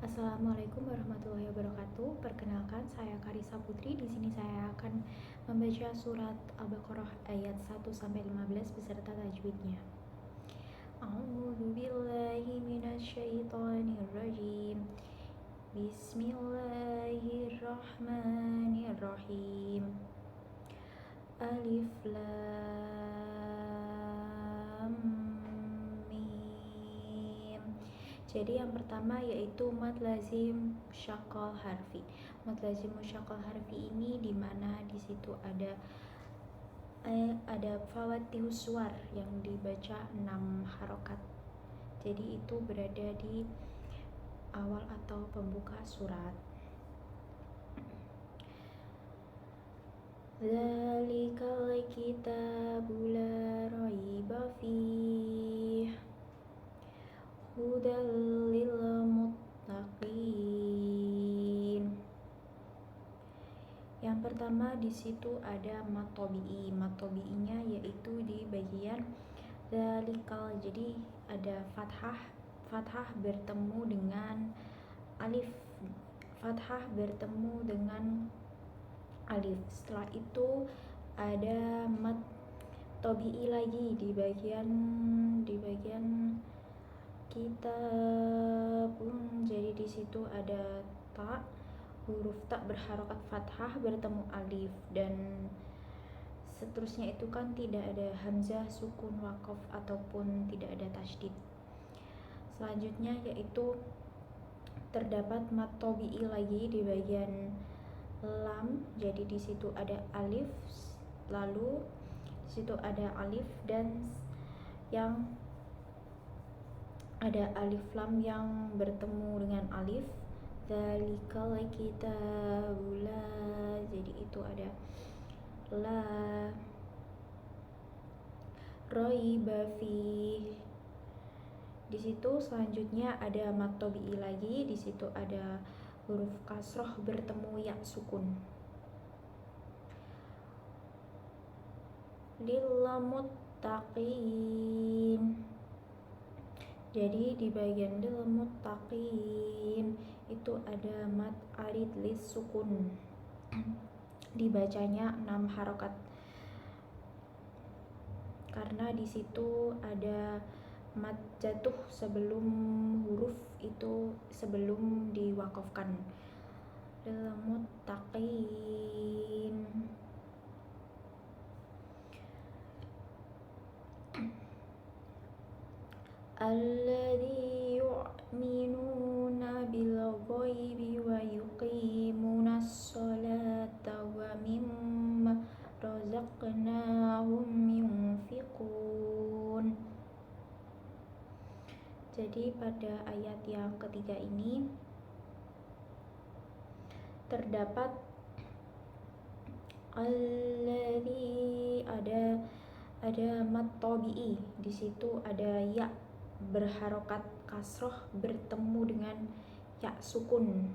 Assalamualaikum warahmatullahi wabarakatuh. Perkenalkan, saya Karissa Putri. Di sini saya akan membaca surat Al-Baqarah ayat 1 sampai 15 beserta tajwidnya. A'udzu billahi minasyaitonir rajim. Bismillahirrahmanirrahim. Alif lam mim. Jadi yang pertama yaitu mad lazim musyaqqal harfi. Mad lazim musyaqqal harfi ini dimana di situ ada fawatihus suwar yang dibaca 6 harokat. Jadi itu berada di awal atau pembuka surat. Dzalikal kitabu la raiba fih hudal lil muttaqin. Yang pertama di situ ada mad tabi'i. Mad tabi'inya yaitu di bagian dzalikal. Jadi ada fathah bertemu dengan alif. Fathah bertemu dengan alif. Setelah itu ada mad tabi'i lagi di bagian kitabun. Jadi di situ ada ta, huruf ta berharokat fathah bertemu alif, dan seterusnya itu kan tidak ada hamzah, sukun, waqaf ataupun tidak ada tasydid. Selanjutnya yaitu terdapat mad tabi'i lagi di bagian lam. Jadi di situ ada alif, lalu di situ ada alif dan yang ada alif lam yang bertemu dengan alif. Dzalikal kitabu la. Jadi itu ada la raiba fih. Di situ selanjutnya ada mad tabi'i lagi. Di situ ada huruf kasroh bertemu ya sukun. Lil muttaqin. Jadi di bagian lil muttaqin itu ada mad arid lis sukun. Dibacanya 6 harokat karena di situ ada mad jatuh sebelum huruf itu, sebelum diwakafkan. Lil muttaqin. Alladzi yu'minuna bil ghaibi wa yuqimunas sholata wa mimma razaqnahum yunfiqun. Jadi pada ayat yang ketiga ini terdapat alladzi, ada mad tabi'i. Di situ ada ya berharokat kasroh bertemu dengan ya sukun.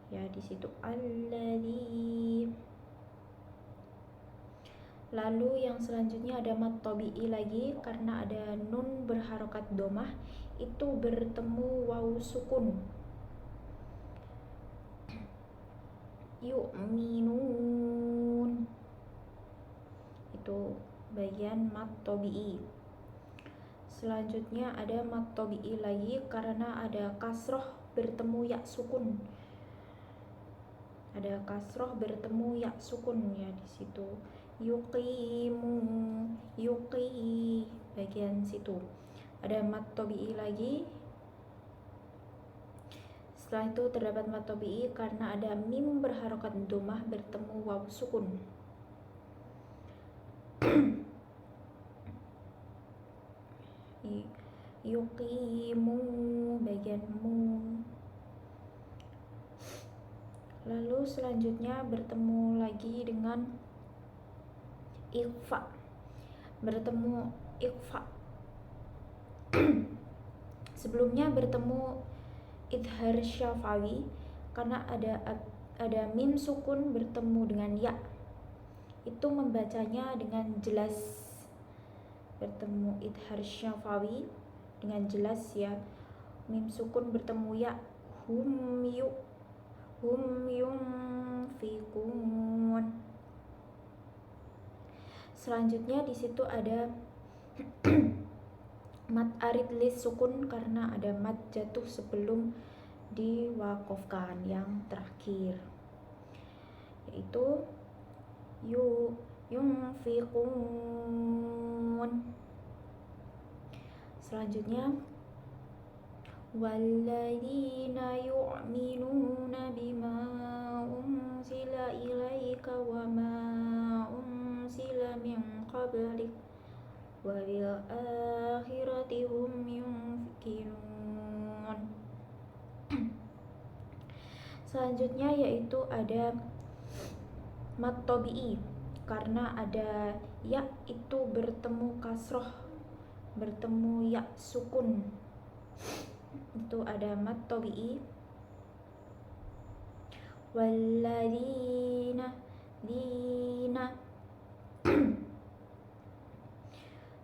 Ya di situ alladzi. Lalu yang selanjutnya ada mad tabi'i lagi karena ada nun berharokat domah, itu bertemu waw sukun. Yu'minun. Itu bagian mad tabi'i. Selanjutnya ada mad tabi'i lagi karena ada kasroh bertemu ya sukun. Ada kasroh bertemu ya sukun ya di situ. Yuqimu, yuqi, bagian situ. Ada mad tabi'i lagi. Setelah itu terdapat mad tabi'i karena ada mim berharokat domah bertemu waw sukun. Yuqimu, bagian mu. Lalu selanjutnya bertemu lagi dengan ikhfa. Bertemu ikhfa. Sebelumnya bertemu idhar syafawi karena ada mim sukun bertemu dengan ya. Itu membacanya dengan jelas. Bertemu idhar syafawi dengan jelas ya. mim sukun bertemu ya, hum yunfikun. Selanjutnya di situ ada mat arid lis sukun karena ada mat jatuh sebelum diwakofkan yang terakhir, yaitu yunfikun. Selanjutnya walladzina yu'minuna bima unzila ilaika wa ma unzila min qablik wa bil akhirati hum yuqinun. Selanjutnya yaitu ada mat tabi'i karena ada ya itu bertemu kasroh, bertemu ya sukun, itu ada mat tabi'i. Walladzina dina.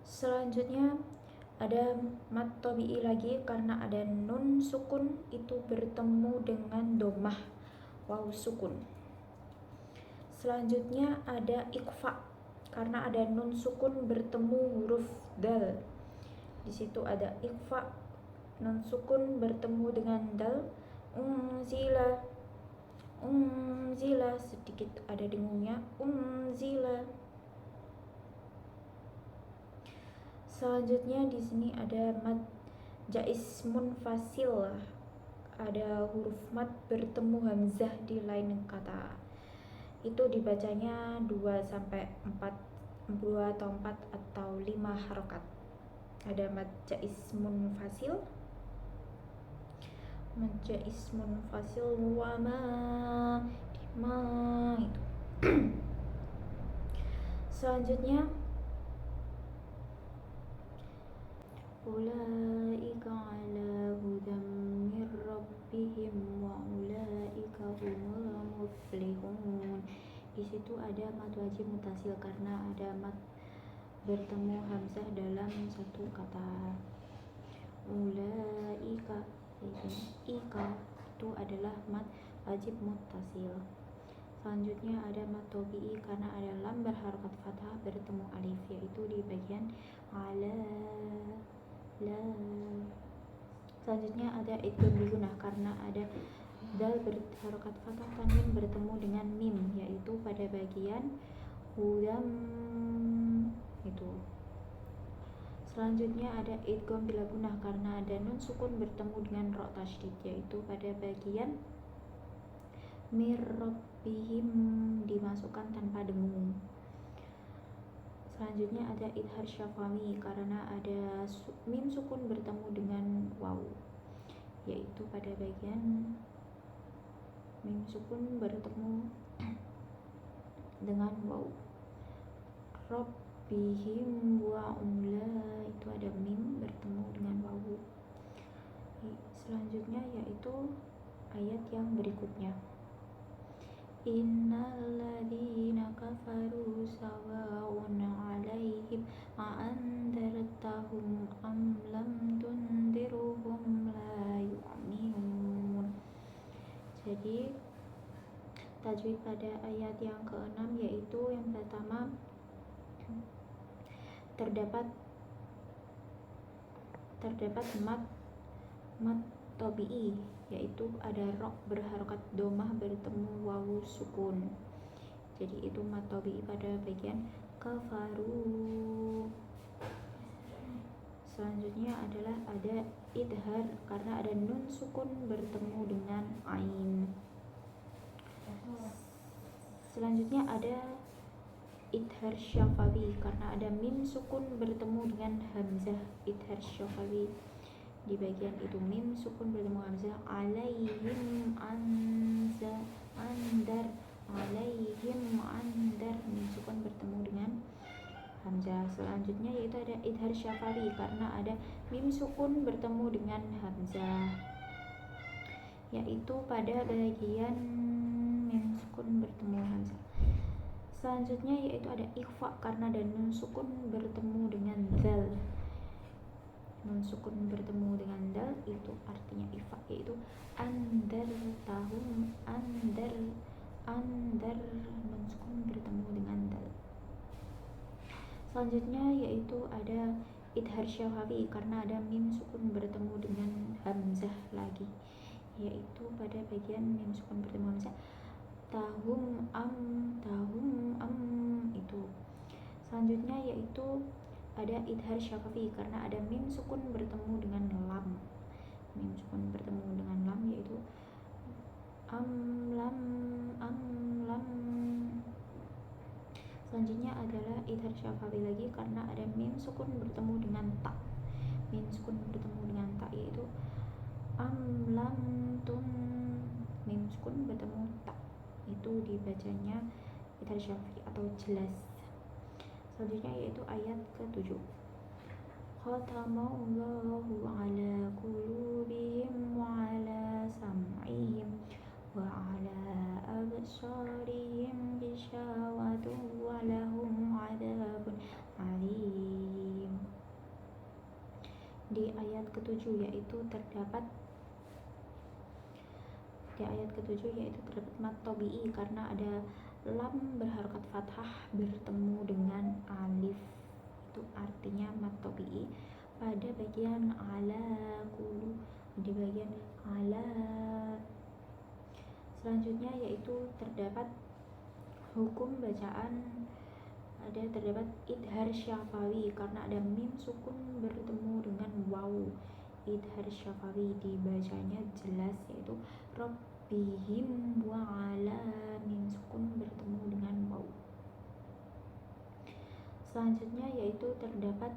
Selanjutnya ada mat tabi'i lagi karena ada nun sukun itu bertemu dengan domah waw sukun. Selanjutnya ada ikhfa karena ada nun sukun bertemu huruf dal. Di situ ada ikhfa, nun sukun bertemu dengan dal. Unzila sedikit ada dengungnya, unzila. Selanjutnya di sini ada mad jaiz munfasil, ada huruf mad bertemu hamzah di lain kata. Itu dibacanya 2 sampai 4, 2 atau 4 atau 5 harokat. Ada mad jaiz munfasil, mad jaiz munfasil wa ma itu. Selanjutnya ulaika ala hudam mir rabbihim wa ulaika humul muflihun. Di situ ada mad wajib mutasil karena ada mad bertemu hamzah dalam satu kata. Ulaika ika itu adalah mad wajib mutasil. Selanjutnya ada mad tabi'i karena ada lam berharokat fathah bertemu alif, yaitu di bagian ala la. Selanjutnya ada idgham bigunah karena ada dal berharokat fathah tanwin bertemu dengan mim, yaitu pada bagian hudam itu. Selanjutnya ada idgham bila gunah karena ada nun sukun bertemu dengan ro tasydid, yaitu pada bagian mir rabbihim dimasukkan tanpa dengung. Selanjutnya ada idhar syafawi karena ada mim sukun bertemu dengan waw, yaitu pada bagian mim sukun bertemu dengan waw. Rabbihim wa umla itu ada mim bertemu dengan waw. Selanjutnya yaitu ayat yang berikutnya. Innal ladzina kafaru sawa'un 'alaihim a'andartahum am lam tundirhum la yu'minun. Jadi tajwid pada ayat yang ke-6 yaitu yang pertama terdapat mat tabi'i, yaitu ada ro berharokat domah bertemu wawu sukun. Jadi itu mat tabi'i pada bagian kafaru. Selanjutnya adalah ada idhar karena ada nun sukun bertemu dengan ain. Selanjutnya ada idhar syafawi karena ada mim sukun bertemu dengan hamzah. Idhar syafawi di bagian itu mim sukun bertemu hamzah. Alaihim andar, alaihim andar, mim sukun bertemu dengan hamzah. Selanjutnya yaitu ada idhar syafawi karena ada mim sukun bertemu dengan hamzah, yaitu pada bagian mim sukun bertemu hamzah. Selanjutnya yaitu ada ikhfa karena ada nun sukun bertemu dengan zal, nun sukun bertemu dengan dal itu artinya ifa, yaitu andar tahum, andar nun sukun bertemu dengan dal. Selanjutnya yaitu ada idhar syafawi karena ada mim sukun bertemu dengan hamzah lagi, yaitu pada bagian mim sukun bertemu hamzah tahum am itu. Selanjutnya yaitu ada idhar syafawi karena ada mim sukun bertemu dengan lam. Mim sukun bertemu dengan lam yaitu lam. Selanjutnya adalah idhar syafawi lagi karena ada mim sukun bertemu dengan ta. Mim sukun bertemu dengan ta yaitu lam tun. Mim sukun bertemu ta itu dibacanya idhar syafawi atau jelas. Selanjutnya yaitu ayat ke-7. Khatamallahu ala qulubihim wa ala sam'ihim wa ala absarihim ghishawatun wa lahum adzabun alim. Di ayat ke-7 yaitu terdapat mat tabi'i karena ada lam berharokat fathah bertemu dengan alif, itu artinya mat tabi'i pada bagian ala kulu, di bagian ala. Selanjutnya yaitu terdapat hukum bacaan, terdapat idhar syafawi karena ada mim sukun bertemu dengan waw. Idhar syafawi dibacanya jelas yaitu rabbihim wa ala, mim sukun bertemu dengan waw. Selanjutnya yaitu terdapat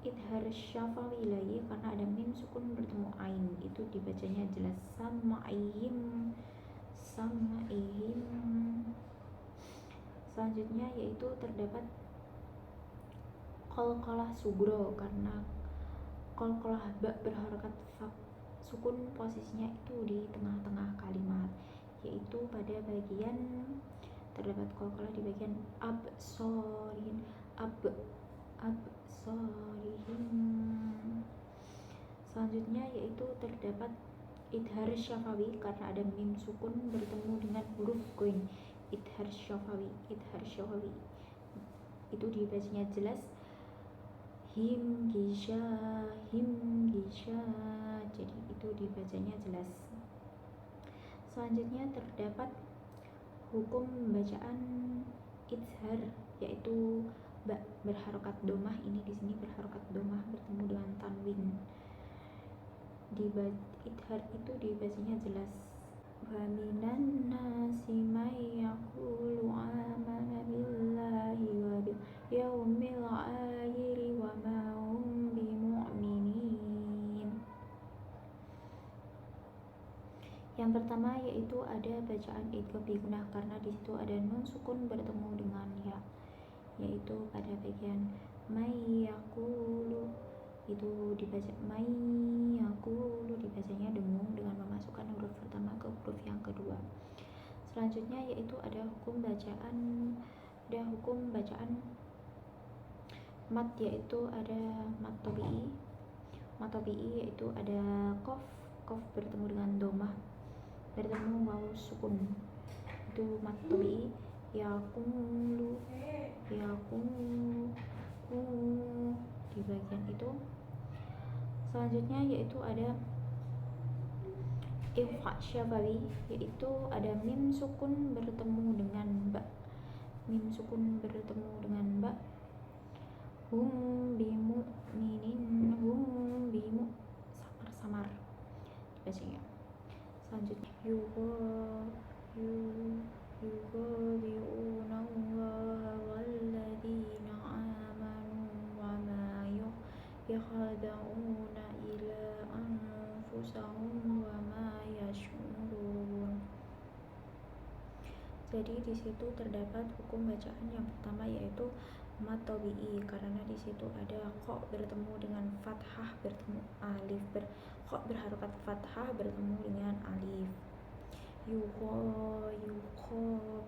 idhar syafawi lagi karena ada mim sukun bertemu ain, itu dibacanya jelas sam'ihim. Selanjutnya yaitu terdapat qalqalah sugro karena qalqalah ba berharokat sukun posisinya itu di tengah-tengah kalimat, yaitu pada bagian terdapat qalqalah di bagian absorihim. Selanjutnya yaitu terdapat idhar syafawi karena ada mim sukun bertemu dengan huruf goin. Idhar syafawi itu dibacanya jelas him gisha, jadi itu dibacanya jelas. Selanjutnya terdapat hukum bacaan idhar yaitu ba berharokat domah, ini di sini berharokat domah bertemu dengan tanwin. Idhar itu dibacanya jelas. Wa minan nasi may yaqulu amana billahi wa bil yaumil akhir wa ma hum bimu'minin. Yang pertama yaitu ada bacaan idgham bigunah karena di situ ada nun sukun bertemu dengan ya, yaitu pada bagian may yaqulu itu dibaca may yaqulu, dibacanya dengung dengan memasukkan huruf pertama ke huruf yang kedua. Selanjutnya yaitu ada hukum bacaan mat, yaitu ada mat tabi'i yaitu ada qaf bertemu dengan domah bertemu waw sukun, itu mat tabi'i yaqulu di bagian itu. Selanjutnya yaitu ada ifa syafawi yaitu ada mim sukun bertemu dengan ba. Hum bimu'minin, samar dibacanya. Selanjutnya yughadi'una Allah walladzina amanu wa ma yakhda'una ila anfusahum wa ma yash'urun. Jadi di situ terdapat hukum bacaan yang pertama yaitu mat tabi'i karena di situ ada qa bertemu dengan fathah bertemu alif, qa berharokat fathah bertemu dengan alif. Yukho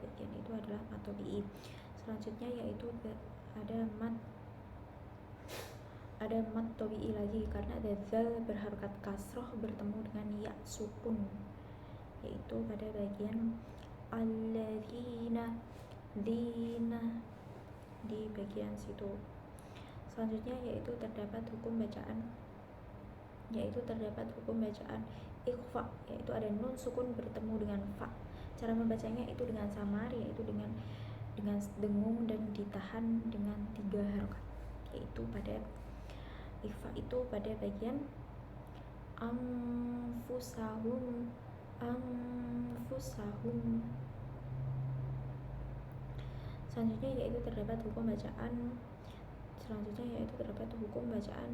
bagian itu adalah mat tabi'i. Selanjutnya yaitu ada mat tabi'i lagi karena ada zal berharokat kasroh bertemu dengan ya sukun, yaitu pada bagian alladzina dina di bagian situ. Selanjutnya yaitu terdapat hukum bacaan ikhfa, yaitu ada nun sukun bertemu dengan fa. Cara membacanya itu dengan samar, yaitu dengan dengung dan ditahan dengan 3 harokat, yaitu pada ikhfa itu pada bagian anfusahum. Selanjutnya yaitu terdapat hukum bacaan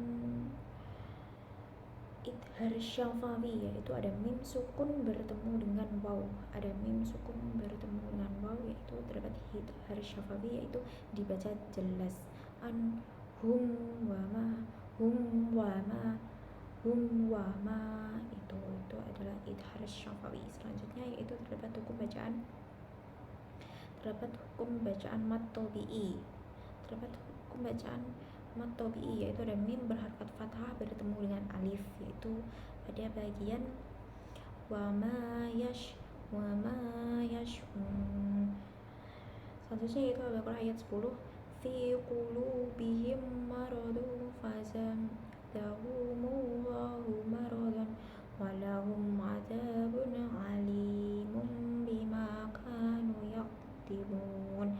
idhar syafawi, yaitu ada mim sukun bertemu dengan waw. Yaitu terdapat idhar syafawi, yaitu dibaca jelas an hum wama itu adalah idhar syafawi. Selanjutnya yaitu terdapat hukum bacaan mat tabi'i. Yaitu ada mim berharokat fathah bertemu dengan alif, yaitu pada bagian wama yash'un. Selanjutnya yaitu Al-Baqarah ayat 10, fi qulubihim maradun fazadahumullahu maradan walahum adzabun alimun bima kanu yaktibun.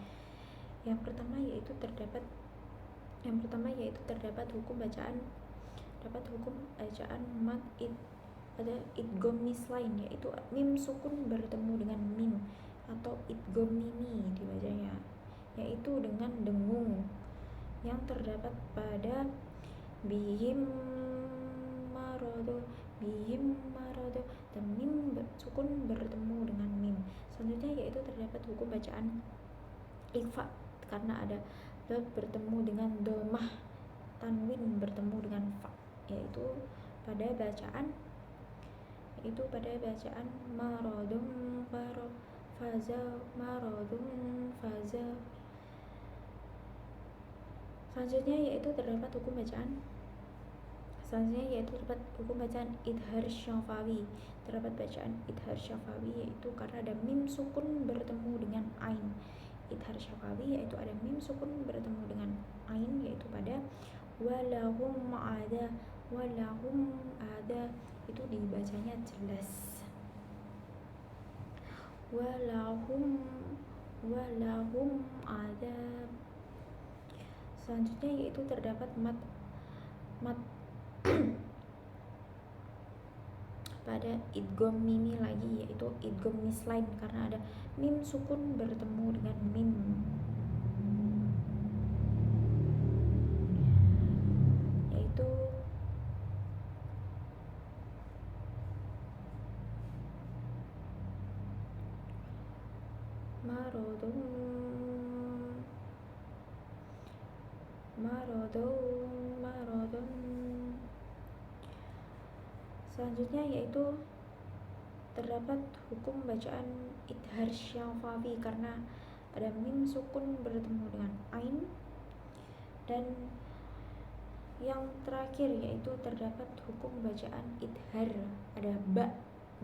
Yang pertama yaitu terdapat hukum bacaan mat pada idgham mislain, yaitu mim sukun bertemu dengan mim atau idgham mimi dibacanya, yaitu dengan dengung yang terdapat pada bihim marodo dan mim sukun bertemu dengan mim. Selanjutnya yaitu terdapat hukum bacaan ikhfa karena ada dot bertemu dengan domah, tanwin bertemu dengan fa, yaitu pada bacaan marodum faza. Selanjutnya yaitu terdapat hukum bacaan idhar syafawi. Terdapat bacaan idhar syafawi yaitu karena ada mim sukun bertemu dengan ain. Idhar syafawi yaitu ada mim sukun bertemu dengan ain, yaitu pada walahum ada itu dibacanya jelas walahum ada. Selanjutnya yaitu terdapat mat pada idgham mimi lagi, yaitu idgham mislain karena ada mim sukun bertemu dengan mim, yaitu marodun. Selanjutnya yaitu terdapat hukum bacaan idhar syafawi karena ada mim sukun bertemu dengan ain. Dan yang terakhir yaitu terdapat hukum bacaan idhar, ada ba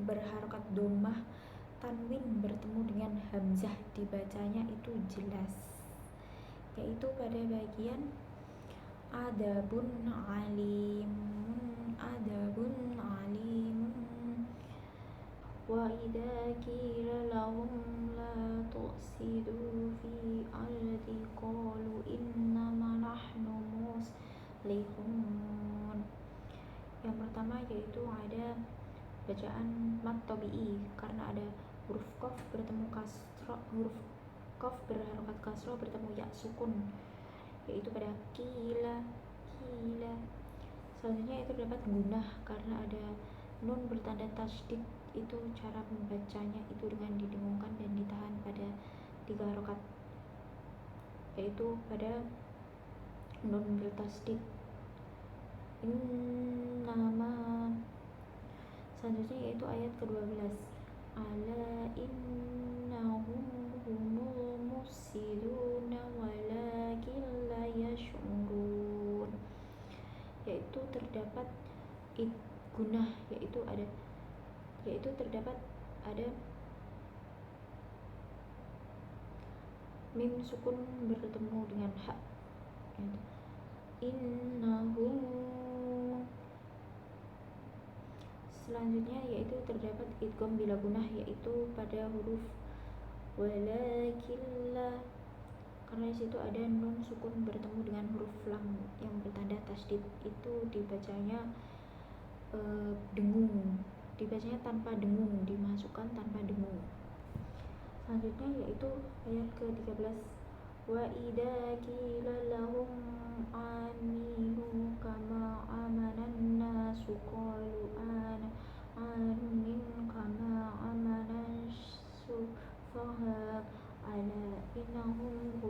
berharokat domah, tanwin bertemu dengan hamzah dibacanya itu jelas, yaitu pada bagian adabun alimun wa idza qila lahum la tu'sidu fi ardi qalu innama nahnu muslihun. Yang pertama yaitu ada bacaan mat tabi'i karena ada huruf qaf berharokat kasroh bertemu ya sukun, yaitu pada kila. Selanjutnya itu terdapat gunah karena ada nun bertanda tasydid, itu cara membacanya itu dengan didengungkan dan ditahan pada 3 harokat, yaitu pada nun bertasydid innama. Selanjutnya yaitu ayat ke-12, ala innahum humul mufsiduna walakin la yaitu terdapat gunah, yaitu terdapat ada mim sukun bertemu dengan ha, innahu. Selanjutnya yaitu terdapat idgham bila gunah, yaitu pada huruf walakinlah, karena disitu ada nun sukun bertemu dengan huruf lam yang bertanda tasdid, itu dibacanya dengung, dibacanya tanpa dengung, dimasukkan tanpa dengung. Selanjutnya yaitu ayat ke-13, wa idza qila lahum aminu kama amanan nasu qalu anu'minu kama amanan sufaha ala innahum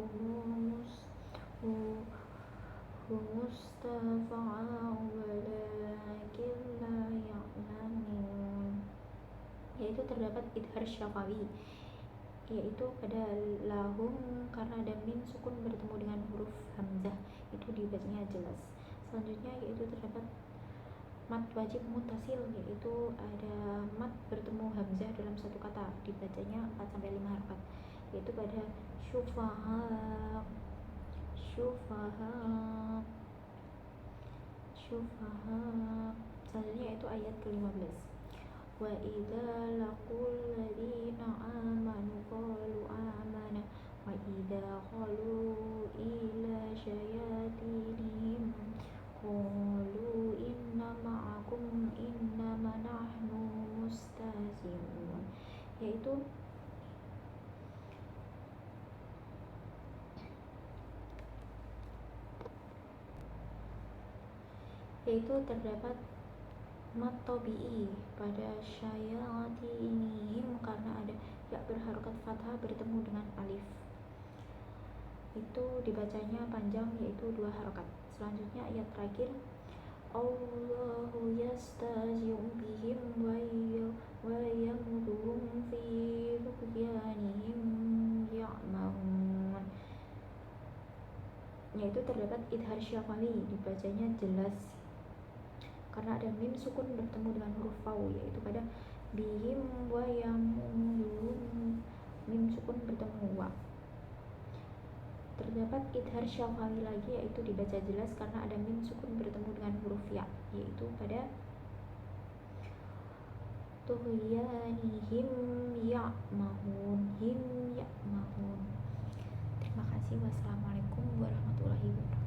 humustafa'u walakin la ya'lamun, yaitu terdapat idhar syafawi, yaitu pada lahum karena ada mim sukun bertemu dengan huruf hamzah, itu dibacanya jelas. Selanjutnya yaitu terdapat mat wajib mutasil, yaitu ada mat bertemu hamzah dalam satu kata, dibacanya 4-5 harakat, yaitu pada syufaha. Selanjutnya itu ayat ke-15, wa idza laqul ladina amanu qalu amana wa idza qalu ila syayatinihim qalu inna ma'akum innama nahnu mustahzi'un, yaitu terdapat mat tabi'i pada syayatinihim karena ada ya berharokat fathah bertemu dengan alif, itu dibacanya panjang, yaitu 2 harokat. Selanjutnya ayat terakhir, Allahu yastahzi'u bihim wa yamuduhum fi tughyanihim ya'mahun, yaitu terdapat idhar syafawi, dibacanya jelas karena ada mim sukun bertemu dengan huruf waw, yaitu pada bihim wa yamuduhum, mim sukun bertemu wa. Terdapat idhar syafawi lagi, yaitu dibaca jelas karena ada mim sukun bertemu dengan huruf ya, yaitu pada tughyanihim ya'mahun, him ya'mahun. Terima kasih. Wassalamualaikum warahmatullahi wabarakatuh.